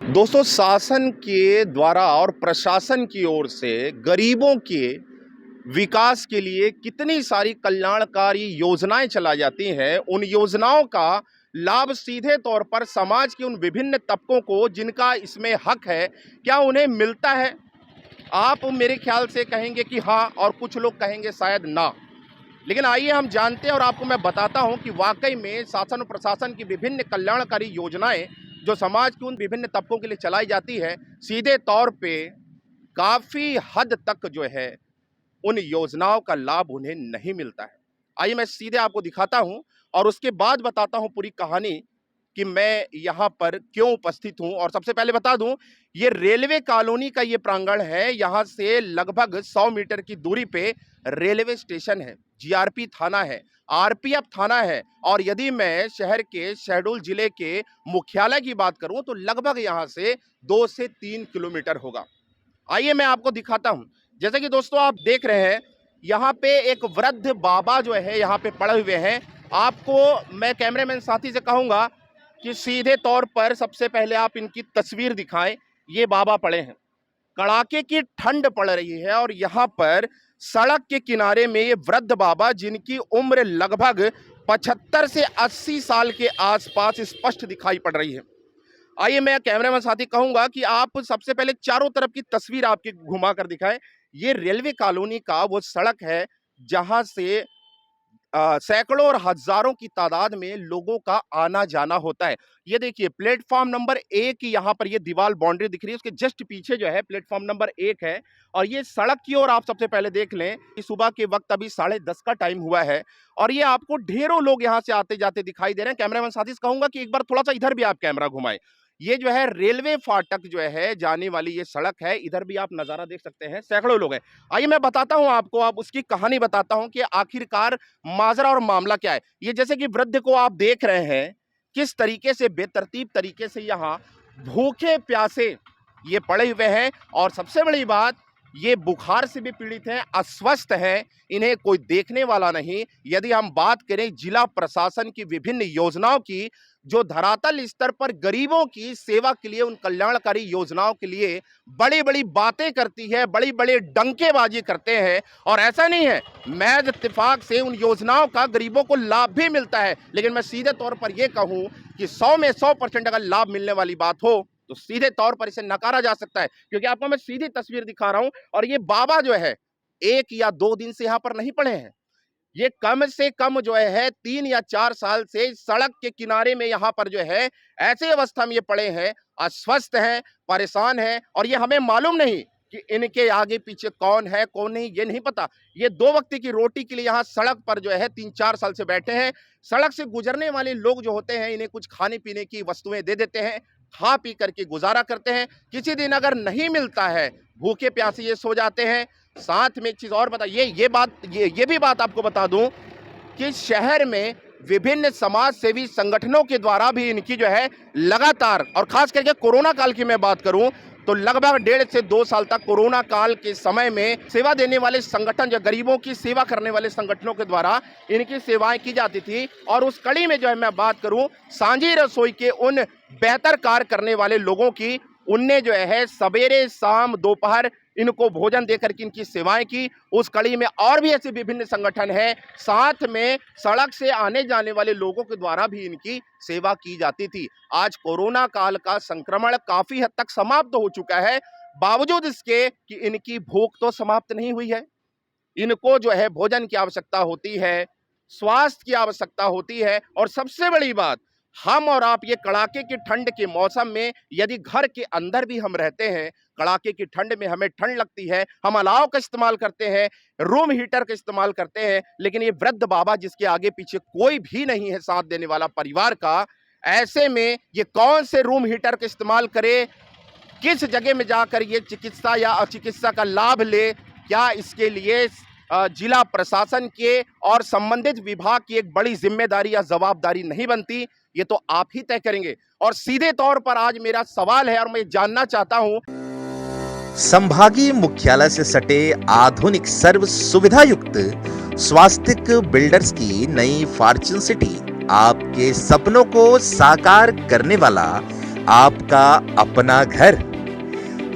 दोस्तों, शासन के द्वारा और प्रशासन की ओर से गरीबों के विकास के लिए कितनी सारी कल्याणकारी योजनाएं चलाई जाती हैं। उन योजनाओं का लाभ सीधे तौर पर समाज के उन विभिन्न तबकों को जिनका इसमें हक है, क्या उन्हें मिलता है? आप मेरे ख्याल से कहेंगे कि हाँ, और कुछ लोग कहेंगे शायद ना। लेकिन आइए हम जानते हैं और आपको मैं बताता हूं कि वाकई में शासन और प्रशासन की विभिन्न कल्याणकारी योजनाएं जो समाज के उन विभिन्न तबकों के लिए चलाई जाती है, सीधे तौर पे काफ़ी हद तक जो है उन योजनाओं का लाभ उन्हें नहीं मिलता है। आइए मैं सीधे आपको दिखाता हूं और उसके बाद बताता हूं पूरी कहानी कि मैं यहाँ पर क्यों उपस्थित हूँ। और सबसे पहले बता दूं, ये रेलवे कॉलोनी का ये प्रांगण है। यहाँ से लगभग 100 मीटर की दूरी पे रेलवे स्टेशन है, जीआरपी थाना है, आरपीएफ थाना है। और यदि मैं शहर के शहडोल जिले के मुख्यालय की बात करूं तो लगभग यहाँ से 2 से 3 किलोमीटर होगा। आइए मैं आपको दिखाता हूं। जैसे कि दोस्तों आप देख रहे हैं, यहाँ पे एक वृद्ध बाबा जो है यहाँ पे पड़े हुए हैं। आपको मैं कैमरामैन साथी से कहूँगा कि सीधे तौर पर सबसे पहले आप इनकी तस्वीर दिखाएं। ये बाबा पड़े हैं, कड़ाके की ठंड पड़ रही है और यहाँ पर सड़क के किनारे में ये वृद्ध बाबा, जिनकी उम्र लगभग 75 से 80 साल के आसपास स्पष्ट दिखाई पड़ रही है। आइए मैं कैमरामैन साथी कहूंगा कि आप सबसे पहले चारों तरफ की तस्वीर आपकी घुमा कर दिखाएं। ये रेलवे कॉलोनी का वो सड़क है जहां से सैकड़ों और हजारों की तादाद में लोगों का आना जाना होता है। ये देखिए प्लेटफॉर्म नंबर 1 यहाँ पर ये दीवार बाउंड्री दिख रही है, उसके जस्ट पीछे जो है प्लेटफॉर्म नंबर 1 है। और ये सड़क की ओर आप सबसे पहले देख लें कि सुबह के वक्त अभी 10:30 का टाइम हुआ है और ये आपको ढेरों लोग यहाँ से आते जाते दिखाई दे रहे हैं। कैमरामैन साथी से कहूंगा कि एक बार थोड़ा सा इधर भी आप कैमरा घुमाएं। ये जो है रेलवे फाटक जो है जाने वाली ये सड़क है, इधर भी आप नजारा देख सकते हैं, सैकड़ों लोग हैं। आइए मैं बताता हूं आपको, अब उसकी कहानी बताता हूं कि आखिरकार माजरा और मामला क्या है। ये जैसे कि वृद्ध को आप देख रहे हैं किस तरीके से बेतरतीब तरीके से यहाँ भूखे प्यासे ये पड़े हुए हैं। और सबसे बड़ी बात, ये बुखार से भी पीड़ित हैं, अस्वस्थ हैं, इन्हें कोई देखने वाला नहीं। यदि हम बात करें जिला प्रशासन की विभिन्न योजनाओं की, जो धरातल स्तर पर गरीबों की सेवा के लिए, उन कल्याणकारी योजनाओं के लिए बड़ी बड़ी बातें करती है, बड़ी बड़ी डंकेबाजी करते हैं। और ऐसा नहीं है, महज इत्तेफाक से उन योजनाओं का गरीबों को लाभ भी मिलता है। लेकिन मैं सीधे तौर पर यह कहूं कि 100 में 100% अगर लाभ मिलने वाली बात हो तो सीधे तौर पर इसे नकारा जा सकता है। क्योंकि आपको मैं सीधी तस्वीर दिखा रहा हूं और ये बाबा जो है 1 या 2 दिन से यहां पर नहीं पड़े हैं। ये कम से कम जो है 3 या 4 साल से सड़क के किनारे में यहाँ पर जो है ऐसे अवस्था में ये पड़े हैं, अस्वस्थ हैं, परेशान हैं। और ये हमें मालूम नहीं कि इनके आगे पीछे कौन है कौन नहीं, ये नहीं पता। ये 2 वक्त की रोटी के लिए यहाँ सड़क पर जो है 3-4 साल से बैठे हैं। सड़क से गुजरने वाले लोग जो होते हैं, इन्हें कुछ खाने पीने की वस्तुएं दे देते हैं, खा पी करके गुजारा करते हैं। किसी दिन अगर नहीं मिलता है, भूखे प्यासे ये सो जाते हैं। साथ में एक चीज और बता, ये भी बात आपको बता दूं कि शहर में विभिन्न समाज सेवी संगठनों के द्वारा भी इनकी जो है लगातार, और खास करके कोरोना काल की मैं बात करूं तो लगभग 1.5 से 2 साल तक कोरोना काल के समय में सेवा देने वाले संगठन, जो गरीबों की सेवा करने वाले संगठनों के द्वारा इनकी सेवाएं की जाती थी। और उस कड़ी में जो है मैं बात करूं सांझी रसोई के उन बेहतर कार्य करने वाले लोगों की, उनने जो है सवेरे शाम दोपहर इनको भोजन देकर के इनकी सेवाएं की। उस कड़ी में और भी ऐसे विभिन्न संगठन हैं, साथ में सड़क से आने जाने वाले लोगों के द्वारा भी इनकी सेवा की जाती थी। आज कोरोना काल का संक्रमण काफी हद तक समाप्त हो चुका है, बावजूद इसके कि इनकी भूख तो समाप्त नहीं हुई है। इनको जो है भोजन की आवश्यकता होती है, स्वास्थ्य की आवश्यकता होती है। और सबसे बड़ी बात, हम और आप ये कड़ाके की ठंड के मौसम में यदि घर के अंदर भी हम रहते हैं, कड़ाके की ठंड में हमें ठंड लगती है, हम अलाव का इस्तेमाल करते हैं, रूम हीटर का इस्तेमाल करते हैं। लेकिन ये वृद्ध बाबा जिसके आगे पीछे कोई भी नहीं है साथ देने वाला परिवार का, ऐसे में ये कौन से रूम हीटर का इस्तेमाल करे, किस जगह में जाकर ये चिकित्सा या अचिकित्सा का लाभ ले, क्या इसके लिए जिला प्रशासन के और संबंधित विभाग की एक बड़ी जिम्मेदारी या जवाबदारी नहीं बनती? ये तो आप ही तय करेंगे। और सीधे तौर पर आज मेरा सवाल है और मैं जानना चाहता हूं, संभागीय मुख्यालय से सटे आधुनिक सर्व सुविधा युक्त स्वास्तिक बिल्डर्स की नई फॉर्च्यून सिटी आपके सपनों को साकार करने वाला आपका अपना घर।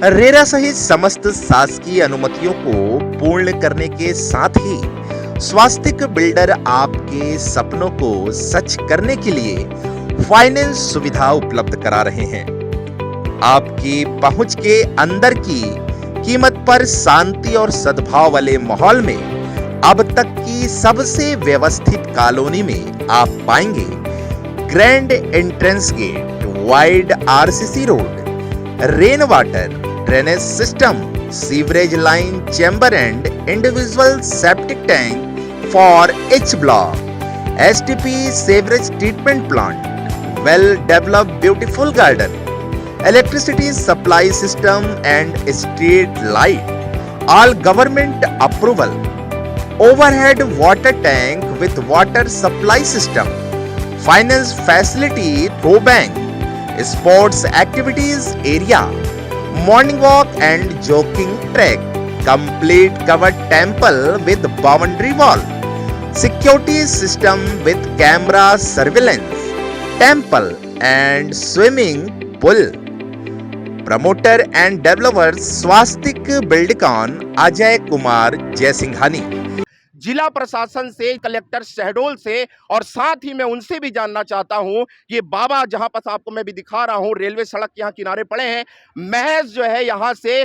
रेरा सहित समस्त शासकीय अनुमतियों को पूर्ण करने के साथ ही स्वास्तिक बिल्डर आपके सपनों को सच करने के लिए फाइनेंस सुविधा उपलब्ध करा रहे हैं। आपकी पहुंच के अंदर की कीमत पर शांति और सद्भाव वाले माहौल में अब तक की सबसे व्यवस्थित कॉलोनी में आप पाएंगे grand entrance gate, wide RCC road, rain water, drainage system, sewerage line, chamber and individual septic tank for H block, STP sewerage treatment plant, well developed beautiful garden, electricity supply system and street light, all government approval, overhead water tank with water supply system, finance facility through bank, sports activities area, morning walk and jogging track, complete covered temple with boundary wall, security system with camera surveillance, temple and swimming pool. Promoter and developer Swastik Buildcon Ajay Kumar Jaisinghani. जिला प्रशासन से, collector Shahdol से, और साथ ही मैं उनसे भी जानना चाहता हूं, ये बाबा जहां पर आपको मैं भी दिखा रहा हूं, रेलवे सड़क यहाँ किनारे पड़े हैं, महज जो है यहाँ से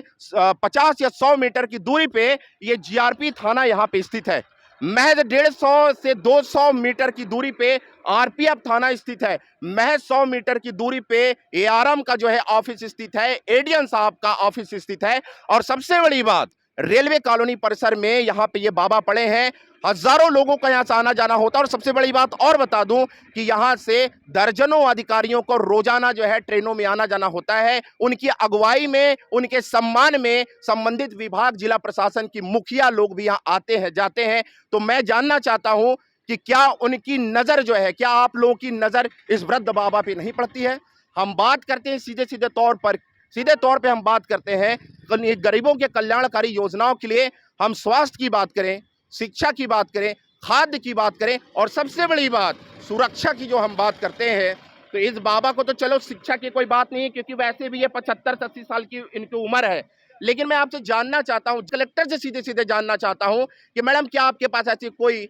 50 या 100 मीटर की दूरी पे ये जीआरपी थाना यहाँ पे स्थित है। महज 150 से 200 मीटर की दूरी पे आरपीएफ थाना स्थित है। महज 100 मीटर की दूरी पे एआरएम का जो है ऑफिस स्थित है, एडीएम साहब का ऑफिस स्थित है, और सबसे बड़ी बात रेलवे कॉलोनी परिसर में यहाँ पे ये बाबा पड़े हैं। हजारों लोगों का यहाँ से आना जाना होता है। और सबसे बड़ी बात और बता दूं कि यहाँ से दर्जनों अधिकारियों को रोजाना जो है ट्रेनों में आना जाना होता है। उनकी अगुवाई में, उनके सम्मान में संबंधित विभाग, जिला प्रशासन की मुखिया लोग भी यहाँ आते हैं, जाते हैं। तो मैं जानना चाहता हूँ कि क्या उनकी नजर जो है, क्या आप लोगों की नजर इस वृद्ध बाबा पे नहीं पड़ती है? हम बात करते हैं सीधे तौर पे हम बात करते हैं गरीबों के कल्याणकारी योजनाओं के लिए। हम स्वास्थ्य की बात करें, शिक्षा की बात करें, खाद्य की बात करें, और सबसे बड़ी बात सुरक्षा की जो हम बात करते हैं, तो इस बाबा को तो चलो शिक्षा की कोई बात नहीं है, क्योंकि वैसे भी ये 75 से 80 साल की इनकी उम्र है। लेकिन मैं आपसे जानना चाहता हूं, कलेक्टर से सीधे सीधे जानना चाहता हूं कि मैडम, क्या आपके पास ऐसी कोई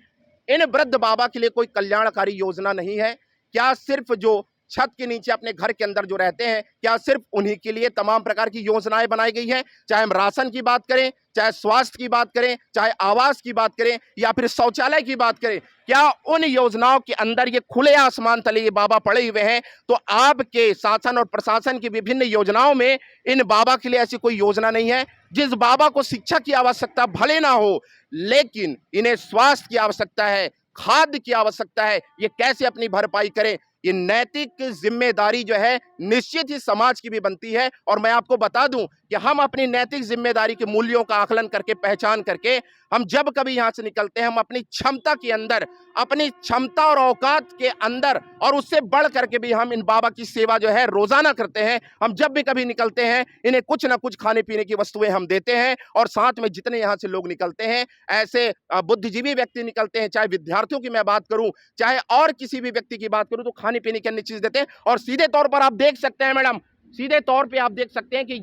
इन वृद्ध बाबा के लिए कोई कल्याणकारी योजना नहीं है? क्या सिर्फ जो छत के नीचे अपने घर के अंदर जो रहते हैं, क्या सिर्फ उन्हीं के लिए तमाम प्रकार की योजनाएं बनाई गई है? चाहे हम राशन की बात करें, चाहे स्वास्थ्य की बात करें, चाहे आवास की बात करें, या फिर शौचालय की बात करें, क्या उन योजनाओं के अंदर ये खुले आसमान तले ये बाबा पड़े हुए हैं? तो आपके शासन और प्रशासन की विभिन्न योजनाओं में इन बाबा के लिए ऐसी कोई योजना नहीं है? जिस बाबा को शिक्षा की आवश्यकता भले ना हो, लेकिन इन्हें स्वास्थ्य की आवश्यकता है, खाद्य की आवश्यकता है, ये कैसे अपनी भरपाई करें? ये नैतिक जिम्मेदारी जो है निश्चित ही समाज की भी बनती है। और मैं आपको बता दूं कि हम अपनी नैतिक जिम्मेदारी के मूल्यों का आकलन करके, पहचान करके, हम जब कभी यहां से निकलते हैं, हम अपनी क्षमता के अंदर, अपनी क्षमता और औकात के अंदर, और उससे बढ़ करके भी हम इन बाबा की सेवा जो है रोजाना करते हैं। हम जब भी कभी निकलते हैं, इन्हें कुछ ना कुछ खाने पीने की वस्तुएं हम देते हैं, और साथ में जितने यहाँ से लोग निकलते हैं, ऐसे बुद्धिजीवी व्यक्ति निकलते हैं, चाहे विद्यार्थियों की मैं बात करूं, चाहे और किसी भी व्यक्ति की बात करूं, तो खाने पीने की अन्य चीज देते हैं। और सीधे तौर पर आप देख सकते हैं मैडम, सीधे तौर पे आप देख सकते हैं कि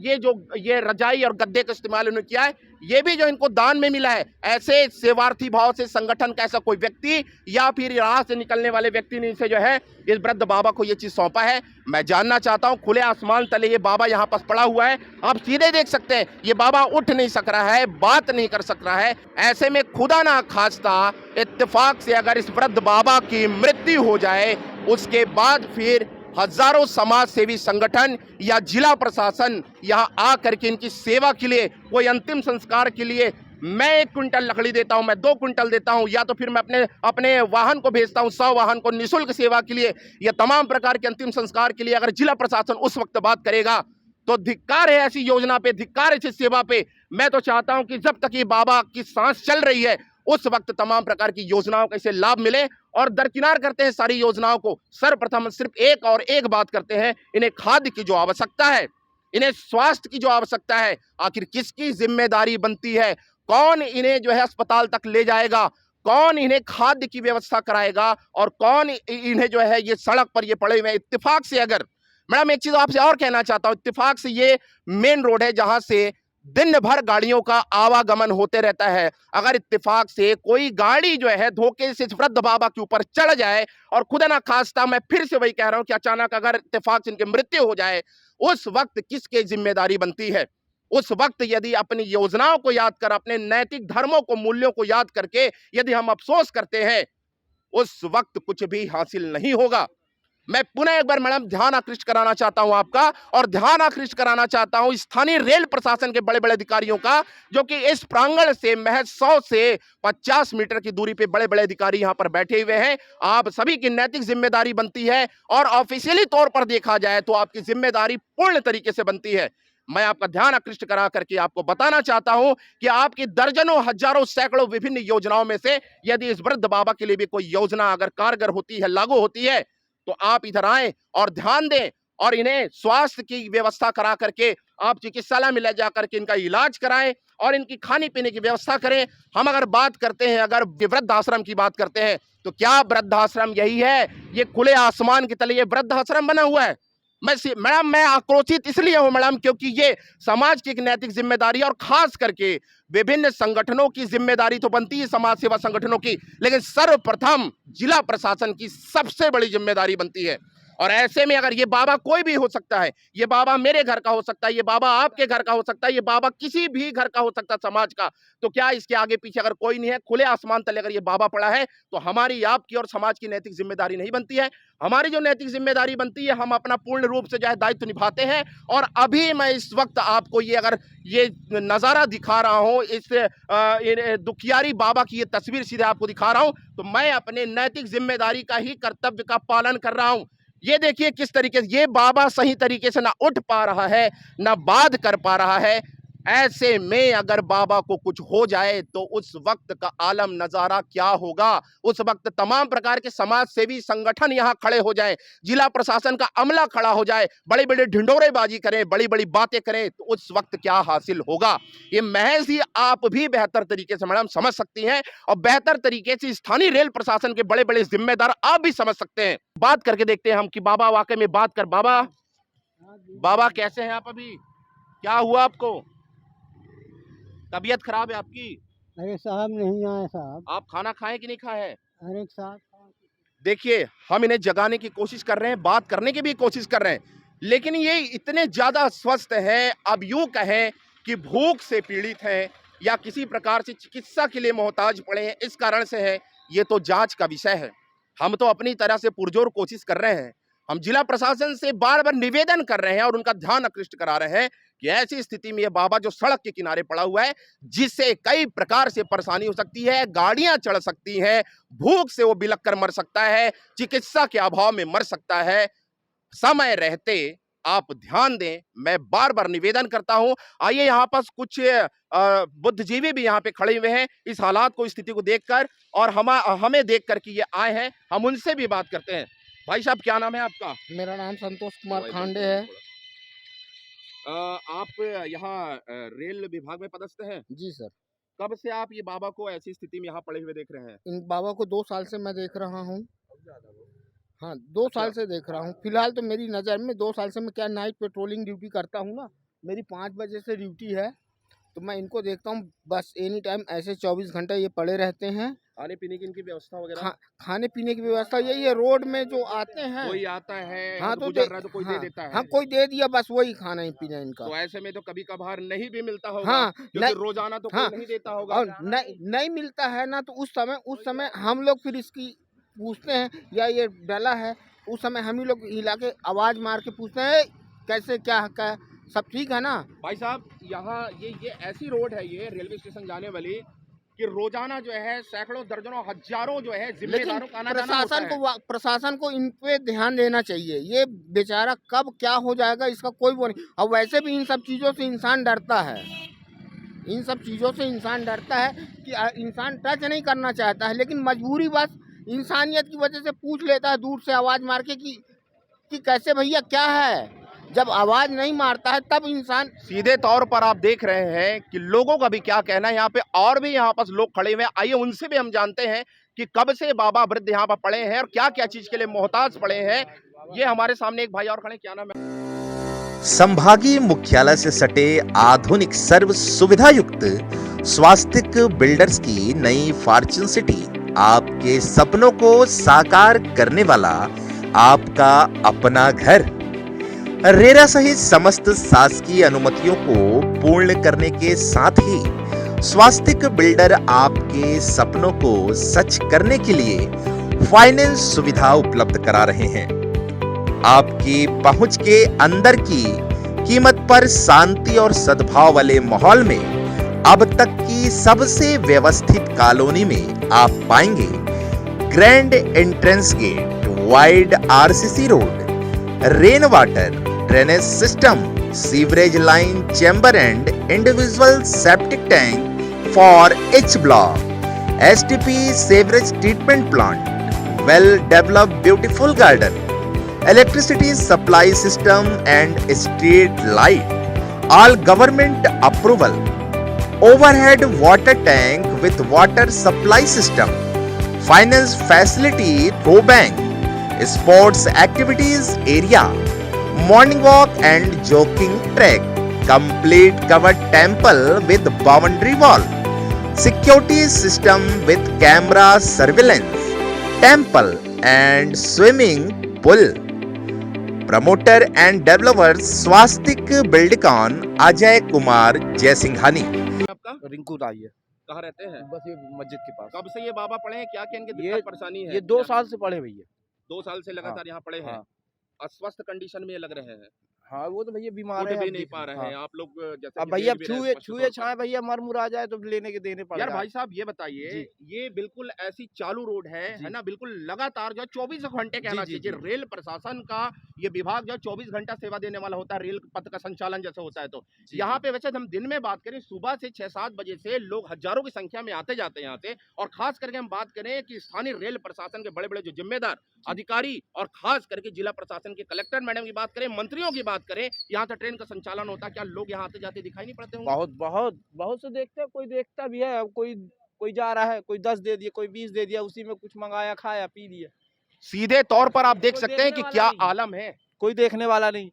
ये रजाई और गद्दे का इस्तेमाल उन्होंने किया है, ये भी जो इनको दान में मिला है। ऐसे सेवार्थी भाव से संगठन का ऐसा कोई व्यक्ति या फिर राह से निकलने वाले व्यक्ति ने इसे जो है इस वृद्ध बाबा को ये चीज सौंपा है। मैं जानना चाहता हूं, खुले आसमान तले ये बाबा यहाँ पर पड़ा हुआ है, आप सीधे देख सकते हैं, ये बाबा उठ नहीं सक रहा है, बात नहीं कर सक रहा है। ऐसे में खुदा ना खास्ता इत्तेफाक से अगर इस वृद्ध बाबा की मृत्यु हो जाए, उसके बाद फिर हजारों समाज सेवी संगठन या जिला प्रशासन यहाँ आकर के इनकी सेवा के लिए, कोई अंतिम संस्कार के लिए, मैं 1 क्विंटल लकड़ी देता हूं, मैं 2 क्विंटल देता हूं, या तो फिर मैं अपने वाहन को भेजता हूं, 100 वाहन को निःशुल्क सेवा के लिए, या तमाम प्रकार के अंतिम संस्कार के लिए, अगर जिला प्रशासन उस वक्त बात करेगा, तो धिक्कार है ऐसी योजना पे, धिक्कार है इस सेवा पे। मैं तो चाहता हूं कि जब तक ये बाबा की सांस चल रही है, उस वक्त तमाम प्रकार की योजनाओं का इसे लाभ मिले। और दरकिनार करते हैं सारी योजनाओं को, सर्वप्रथम सिर्फ एक बात करते हैं, इन्हें खाद्य की जो आवश्यकता है, इन्हें स्वास्थ्य की जो आवश्यकता है, आखिर किसकी जिम्मेदारी बनती है? कौन इन्हें जो है अस्पताल तक ले जाएगा? कौन इन्हें खाद्य की व्यवस्था कराएगा? और कौन इन्हें जो है ये सड़क पर ये पड़े हुए, इत्तेफाक से अगर मैडम एक चीज आपसे और कहना चाहता हूं, इत्तेफाक से ये मेन रोड है जहां से दिन भर गाड़ियों का आवागमन होते रहता है। अगर इत्तेफाक से कोई गाड़ी जो है धोखे से इस वृद्ध बाबा के ऊपर चढ़ जाए, और खुदा ना खास्ता मैं फिर से वही कह रहा हूं कि अचानक अगर इत्तेफाक से इनकी मृत्यु हो जाए, उस वक्त किसकी जिम्मेदारी बनती है? उस वक्त यदि अपनी योजनाओं को याद कर, अपने नैतिक धर्मों को, मूल्यों को याद करके यदि हम अफसोस करते हैं, उस वक्त कुछ भी हासिल नहीं होगा। मैं पुनः एक बार मैडम ध्यान आकृष्ट कराना चाहता हूं आपका, और ध्यान आकृष्ट कराना चाहता हूं स्थानीय रेल प्रशासन के बड़े बड़े अधिकारियों का, जो कि इस प्रांगण से महज 100 से 50 मीटर की दूरी पे बड़े बड़े अधिकारी यहां पर बैठे हुए हैं। आप सभी की नैतिक जिम्मेदारी बनती है, और ऑफिशियली तौर पर देखा जाए तो आपकी जिम्मेदारी पूर्ण तरीके से बनती है। मैं आपका ध्यान आकृष्ट करा करके आपको बताना चाहता हूं कि आपकी दर्जनों, हजारों, सैकड़ों विभिन्न योजनाओं में से यदि इस वृद्ध बाबा के लिए भी कोई योजना अगर कारगर होती है, लागू होती है, तो आप इधर आएं और ध्यान दें, और इन्हें स्वास्थ्य की व्यवस्था करा करके आप चिकित्सालय में ले जाकर के इनका इलाज कराएं, और इनकी खाने पीने की व्यवस्था करें। हम अगर बात करते हैं, अगर वृद्धाश्रम की बात करते हैं, तो क्या वृद्धाश्रम यही है? ये खुले आसमान के तले ये वृद्धाश्रम बना हुआ है? मैडम मैं आक्रोशित इसलिए हूं मैडम, क्योंकि ये समाज की एक नैतिक जिम्मेदारी है, और खास करके विभिन्न संगठनों की जिम्मेदारी तो बनती है, समाज सेवा संगठनों की, लेकिन सर्वप्रथम जिला प्रशासन की सबसे बड़ी जिम्मेदारी बनती है। और ऐसे में अगर ये बाबा कोई भी हो सकता है, ये बाबा मेरे घर का हो सकता है, ये बाबा आपके घर का हो सकता है, ये बाबा किसी भी घर का हो सकता है समाज का, तो क्या इसके आगे पीछे अगर कोई नहीं है, खुले आसमान तले अगर ये बाबा पड़ा है, तो हमारी, आपकी और समाज की नैतिक जिम्मेदारी नहीं बनती है? हमारी जो नैतिक जिम्मेदारी बनती है, हम अपना पूर्ण रूप से जो है दायित्व निभाते हैं। और अभी मैं इस वक्त आपको ये अगर ये नज़ारा दिखा रहा हूँ, इस दुखियारी बाबा की ये तस्वीर सीधे आपको दिखा रहा हूँ, तो मैं अपने नैतिक जिम्मेदारी का ही कर्तव्य का पालन कर रहा हूँ। ये देखिए किस तरीके से ये बाबा सही तरीके से ना उठ पा रहा है, ना बात कर पा रहा है। ऐसे में अगर बाबा को कुछ हो जाए तो उस वक्त का आलम नजारा क्या होगा? उस वक्त तमाम प्रकार के समाज सेवी संगठन यहां खड़े हो जाएं, जिला प्रशासन का अमला खड़ा हो जाए, बड़ी बड़ी ढिंडोरेबाजी करें, बड़ी बड़ी बातें करें, तो उस वक्त क्या हासिल होगा? ये महज ही आप भी बेहतर तरीके से मैडम समझ सकती हैं, और बेहतर तरीके से स्थानीय रेल प्रशासन के बड़े बड़े जिम्मेदार आप भी समझ सकते हैं। बात करके देखते हैं हम कि बाबा वाकई में बात कर। बाबा, बाबा कैसे हैं आप? अभी क्या हुआ आपको? तबीयत खराब है आपकी? अरे साहब नहीं आए साहब। आप खाना खाएं कि नहीं खाए? अरे साहब देखिए, हम इन्हें जगाने की कोशिश कर रहे हैं, बात करने की भी कोशिश कर रहे हैं, लेकिन ये इतने ज्यादा अस्वस्थ हैं, अब यूं कहें कि भूख से पीड़ित हैं, या किसी प्रकार से चिकित्सा के लिए मोहताज पड़े हैं, इस कारण से है, ये तो जांच का विषय है। हम तो अपनी तरह से पुरजोर कोशिश कर रहे हैं। हम जिला प्रशासन से बार बार निवेदन कर रहे हैं और उनका ध्यान आकृष्ट करा रहे हैं कि ऐसी स्थिति में ये बाबा जो सड़क के किनारे पड़ा हुआ है, जिससे कई प्रकार से परेशानी हो सकती है, गाड़ियां चढ़ सकती हैं, भूख से वो बिलख कर मर सकता है, चिकित्सा के अभाव में मर सकता है। समय रहते आप ध्यान दें, मैं बार बार निवेदन करता हूं। आइए, यहाँ पास कुछ बुद्धिजीवी भी यहाँ पे खड़े हुए हैं, इस हालात को, स्थिति को देखकर, और हमें देख कर के ये आए हैं, हम उनसे भी बात करते हैं। भाई साहब, क्या नाम है आपका? मेरा नाम संतोष कुमार खांडे है। आप यहाँ रेल विभाग में पदस्थ हैं? जी सर। कब से आप ये बाबा को ऐसी स्थिति में यहाँ पड़े हुए देख रहे हैं? इन बाबा को 2 साल से मैं देख रहा हूँ। हाँ, 2 साल से देख रहा हूँ। फिलहाल तो मेरी नज़र में 2 साल से मैं क्या नाइट पेट्रोलिंग ड्यूटी करता हूँ ना, मेरी 5 बजे से ड्यूटी है, तो मैं इनको देखता हूँ बस एनी टाइम ऐसे 24 घंटे ये पड़े रहते हैं। खाने पीने की इनकी व्यवस्था वगैरह? खाने पीने की व्यवस्था यही है, रोड में जो आते हैं, कोई आता है, हाँ तो तो गुजर रहा है तो कोई दे देता है। हाँ, कोई दे दिया, बस वही खाना ही पीना इनका। तो ऐसे में तो कभी कभार नहीं भी मिलता होगा। हाँ, क्योंकि रोजाना तो कोई नहीं देता होगा। और नहीं मिलता है ना, तो उस समय हम लोग फिर इसकी पूछते हैं, या ये डला है, उस समय हम ही लोग हिला के आवाज मार के पूछते हैं कैसे क्या सब ठीक है ना। भाई साहब, यहाँ ये ऐसी रोड है, ये रेलवे स्टेशन जाने वाली, कि रोजाना जो है सैकड़ों, दर्जनों, हजारों जो है जिम्मेदारों का आना जाना होता है। प्रशासन को इन पे ध्यान देना चाहिए। ये बेचारा कब क्या हो जाएगा इसका कोई वो नहीं। और वैसे भी इन सब चीज़ों से इंसान डरता है, इन सब चीज़ों से इंसान डरता है कि इंसान टच नहीं करना चाहता है, लेकिन मजबूरी बस इंसानियत की वजह से पूछ लेता है दूर से आवाज़ मार के कि कैसे भैया क्या है। जब आवाज नहीं मारता है तब इंसान। सीधे तौर पर आप देख रहे हैं कि लोगों का भी क्या कहना है यहाँ पे, और भी यहाँ पास लोग खड़े हुए हैं। आइए उनसे भी हम जानते हैं कि कब से बाबा वृद्ध यहाँ पर पड़े हैं और क्या क्या चीज के लिए मोहताज पड़े हैं। ये हमारे सामने एक भाई और खड़े, क्या नाम है? संभागीय मुख्यालय से सटे आधुनिक सर्व सुविधा युक्त स्वास्तिक बिल्डर्स की नई फॉर्च्यून सिटी आपके सपनों को साकार करने वाला आपका अपना घर। रेरा सहित समस्त शासकीय अनुमतियों को पूर्ण करने के साथ ही स्वास्तिक बिल्डर आपके सपनों को सच करने के लिए फाइनेंस सुविधा उपलब्ध करा रहे हैं। आपकी पहुंच के अंदर की कीमत पर शांति और सद्भाव वाले माहौल में अब तक की सबसे व्यवस्थित कॉलोनी में आप पाएंगे grand entrance gate, wide RCC road, rain water, drainage system, sewerage line, chamber and individual septic tank for H block, STP sewerage treatment plant, well developed beautiful garden, electricity supply system and street light, all government approval, overhead water tank with water supply system, finance facility through bank, sports activities area, morning walk and jogging track, complete covered temple with boundary wall, security system with camera surveillance, temple and swimming pool. Promoter and developer Swastik Buildcon Ajay Kumar Jaisinghani. आपका रिंकू राय है। कहाँ रहते हैं? बस ये मस्जिद के पास। कब से ये बाबा पढ़े हैं? क्या क्या इनकी ये- दिक्कत परेशानी है? ये 2 साल से पढ़े भैया। 2 साल से लगातार हाँ, यहाँ पढ़े हैं। हाँ। अस्वस्थ कंडीशन में ये लग रहे हैं, हाँ वो तो भैया बीमार उठ है। भी अब नहीं देख- पा रहे हाँ। हैं। आप लोग जैसे अब कि भैया देख भी रहे हैं छुए स्पष्ट छुए तौर पर। छाए भैया मर मुर आ जाए तो लेने के देने पड़ेगा। यार भाई साहब ये बताइए, जी। ये बिल्कुल ऐसी चालू रोड है जी। ना, बिल्कुल लगातार जो 24 घंटे कहना जी, जी, चाहिए। रेल प्रशासन का ये विभाग जो 24 घंटा सेवा देने वाला होता है, रेल पथ का संचालन जैसे होता है। तो जी, यहाँ जी। पे वैसे हम दिन में बात करें, सुबह से 6-7 बजे से लोग हजारों की संख्या में आते जाते हैं यहाँ से। और खास करके हम बात करें कि स्थानीय रेल प्रशासन के बड़े बड़े जो जिम्मेदार अधिकारी और खास करके जिला प्रशासन के कलेक्टर मैडम की बात करें, मंत्रियों की बात करें, यहाँ से ट्रेन का संचालन होता है। क्या लोग यहाँ आते जाते दिखाई नहीं पड़ते होंगे? बहुत बहुत बहुत से देखते हैं, कोई देखता भी है। अब कोई जा रहा है, कोई 10 दे दिया, कोई 20 दे दिया, उसी में कुछ मंगाया, खाया, पी लिया। सीधे तौर पर आप देख कोई सकते हैं कि देखने क्या वाला नहीं। आलम है। कोई देखने वाला नहीं।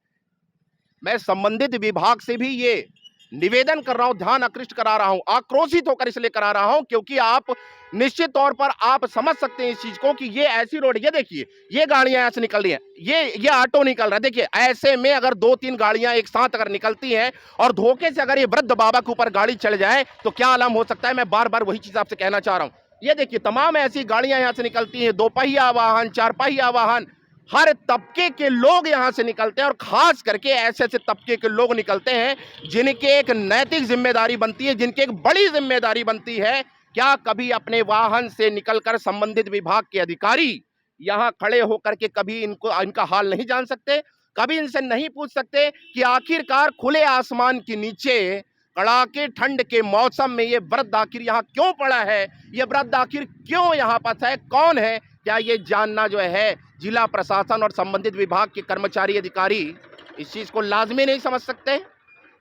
मैं संबंधित विभाग से भी ये निवेदन कर रहा हूं, ध्यान आकृष्ट करा रहा हूं, आक्रोशित होकर इसलिए करा रहा हूं क्योंकि आप निश्चित तौर पर आप समझ सकते हैं इस चीज को कि ये ऐसी रोड, ये देखिए ये गाड़ियां यहां से निकल रही हैं, ये ऑटो निकल रहा है। देखिए ऐसे में अगर 2-3 गाड़ियां एक साथ अगर निकलती हैं और धोखे से अगर ये वृद्ध बाबा के ऊपर गाड़ी चढ़ जाए तो क्या आलम हो सकता है। मैं बार बार वही चीज आपसे कहना चाह रहा हूं। ये देखिए तमाम ऐसी गाड़ियां यहां से निकलती हैं, 2 पहिया वाहन, 4 पहिया वाहन, हर तबके के लोग यहां से निकलते हैं। और खास करके ऐसे ऐसे तबके के लोग निकलते हैं जिनके एक नैतिक जिम्मेदारी बनती है, जिनकी एक बड़ी जिम्मेदारी बनती है। क्या कभी अपने वाहन से निकलकर संबंधित विभाग के अधिकारी यहां खड़े होकर के कभी इनका हाल नहीं जान सकते? कभी इनसे नहीं पूछ सकते कि आखिरकार खुले आसमान के नीचे कड़ाके ठंड के मौसम में ये वृद्ध आखिर यहाँ क्यों पड़ा है, ये वृद्ध आखिर क्यों यहाँ पर है, कौन है? क्या ये जानना जो है जिला प्रशासन और संबंधित विभाग के कर्मचारी अधिकारी इस चीज को लाजमी नहीं समझ सकते?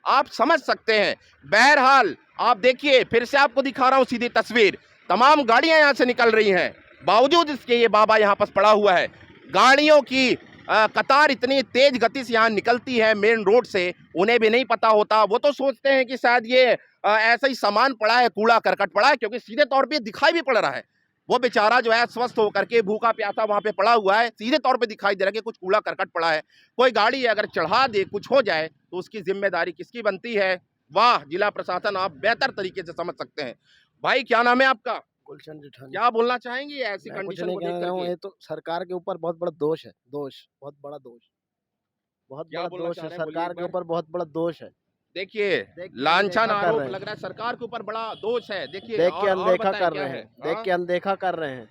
आप समझ सकते हैं। बहरहाल आप देखिए, फिर से आपको दिखा रहा हूं सीधी तस्वीर, तमाम गाड़ियां यहां से निकल रही हैं, बावजूद इसके ये बाबा यहां पर पड़ा हुआ है। गाड़ियों की कतार इतनी तेज गति से यहाँ निकलती है मेन रोड से, उन्हें भी नहीं पता होता। वो तो सोचते हैं कि शायद ये ऐसा ही सामान पड़ा है, कूड़ा करकट पड़ा है, क्योंकि सीधे तौर पे दिखाई भी पड़ रहा है। वो बेचारा जो है स्वस्थ होकर के भूखा प्यासा वहां पे पड़ा हुआ है, सीधे तौर पे दिखाई दे रहा है कि कुछ कूड़ा करकट पड़ा है। कोई गाड़ी अगर चढ़ा दे, कुछ हो जाए तो उसकी जिम्मेदारी किसकी बनती है? वाह जिला प्रशासन, आप बेहतर तरीके से समझ सकते हैं। भाई क्या नाम है आपका? गुलशन जिठानी। क्या बोलना चाहेंगे ऐसी मैं कुछ कंडीशन नहीं को कह देख रहा हूँ, करके? ये तो सरकार के ऊपर बहुत बड़ा दोष है। बहुत बड़ा दोष, बहुत क्या बड़ा बोलना दोष चाह है। रहे हैं? बोलिए सरकार एक के बार। ऊपर बहुत बड़ा दोष है। देखिए देख के लांछन अनदेखा कर आरोप रहे हैं। लग रहा है, सरकार के ऊपर बड़ा दोष है। देखिए देख के और अनदेखा बताएं कर क्या रहे है? हैं, देख हाँ? के अनदेखा कर रहे हैं।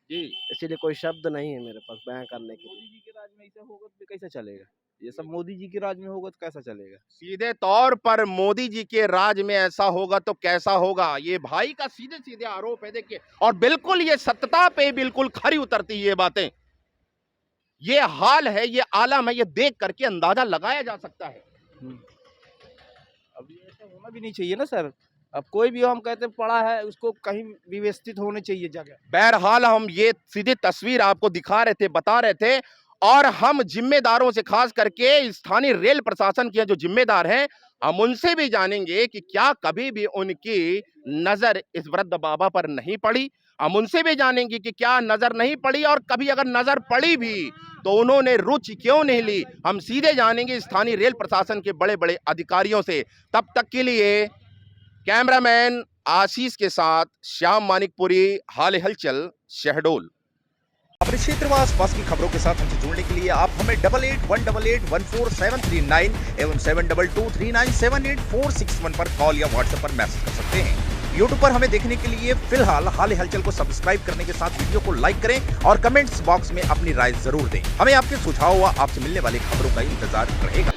जी इसीलिए कोई शब्द नहीं है मेरे पास बयां करने के लिए। मोदी जी के राज में ऐसा होगा तो कैसे चलेगा? ये सब मोदी जी के राज में होगा तो कैसा चलेगा? सीधे तौर पर मोदी जी के राज में ऐसा होगा तो कैसा होगा, ये भाई का सीधे सीधे आरोप है। देखिए और बिल्कुल ये सत्यता पे बिल्कुल खरी उतरती है ये बातें। ये हाल है, ये आलम है, ये देख करके अंदाजा लगाया जा सकता है। अब ये ऐसा होना भी नहीं चाहिए ना सर। अब कोई भी हो, हम कहते हैं पड़ा है, उसको कहीं व्यवस्थित होनी चाहिए जगह। बहरहाल हम ये सीधी तस्वीर आपको दिखा रहे थे, बता रहे थे। और हम जिम्मेदारों से, खास करके स्थानीय रेल प्रशासन के जो जिम्मेदार हैं, हम उनसे भी जानेंगे कि क्या कभी भी उनकी नजर इस वृद्ध बाबा पर नहीं पड़ी। हम उनसे भी जानेंगे कि क्या नजर नहीं पड़ी, और कभी अगर नजर पड़ी भी तो उन्होंने रुचि क्यों नहीं ली। हम सीधे जानेंगे स्थानीय रेल प्रशासन के बड़े बड़े अधिकारियों से। तब तक के लिए कैमरामैन आशीष के साथ श्याम मानिकपुरी, हाल हलचल, शहडोल। अपने क्षेत्र व आसपास की खबरों के साथ हमसे जुड़ने के लिए आप हमें 8818814739 एवं 7223978461 पर कॉल या व्हाट्सएप पर मैसेज कर सकते हैं। यूट्यूब पर हमें देखने के लिए फिलहाल हाल हलचल को सब्सक्राइब करने के साथ वीडियो को लाइक करें और कमेंट्स बॉक्स में अपनी राय जरूर दें। हमें आपके सुझाव व आपसे मिलने वाली खबरों का इंतजार रहेगा।